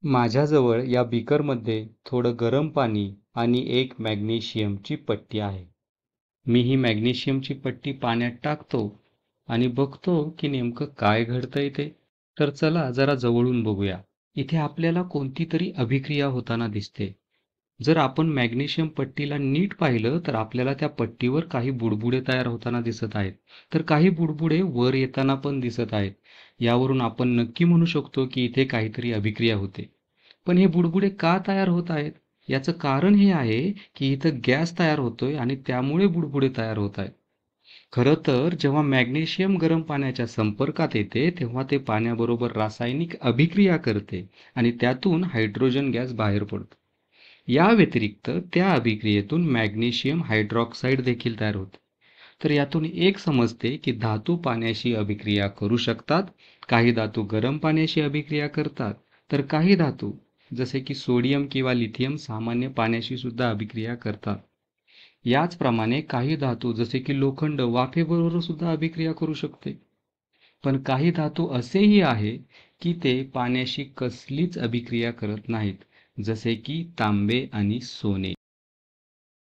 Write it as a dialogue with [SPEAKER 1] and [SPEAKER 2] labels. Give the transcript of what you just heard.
[SPEAKER 1] माझ्याजवळ या बीकरमध्ये थोडं गरम पाणी आणि एक मॅग्नेशियमची पट्टी आहे. मी ही मॅग्नेशियमची पट्टी पाण्यात टाकतो आणि बघतो की नेमकं काय घडतंय ते. तर चला जरा जवळून बघूया. इथे आपल्याला कोणती तरी अभिक्रिया होताना दिसते. जर आपण मॅग्नेशियम पट्टीला नीट पाहिलं तर आपल्याला त्या पट्टीवर काही बुडबुडे तयार होताना दिसत आहेत. तर काही बुडबुडे वर येताना पण दिसत आहेत. यावरून आपण नक्की म्हणू शकतो की इथे काहीतरी अभिक्रिया होते. पण हे बुडबुडे का तयार होत आहेत? याचं कारण हे आहे की इथं गॅस तयार होतोय आणि त्यामुळे बुडबुडे तयार होत आहेत. खरं तर जेव्हा मॅग्नेशियम गरम पाण्याच्या संपर्कात येते तेव्हा ते पाण्याबरोबर रासायनिक अभिक्रिया करते आणि त्यातून हायड्रोजन गॅस बाहेर पडतो. या व्यतिरिक्त त्या अभिक्रियेतून मॅग्नेशियम हायड्रॉक्साईड देखील तयार होते. तर यातून एक समजते की धातू पाण्याशी अभिक्रिया करू शकतात, काही धातू गरम पाण्याशी अभिक्रिया करतात, तर काही धातू जसे की सोडियम किंवा लिथियम सामान्य पाण्याशी सुद्धा अभिक्रिया करतात. याचप्रमाणे काही धातू जसे की लोखंड वाफेबरोबर सुद्धा अभिक्रिया करू शकते. पण काही धातू असेही आहे की ते पाण्याशी कसलीच अभिक्रिया करत नाहीत, जसे की तांबे आणि सोने.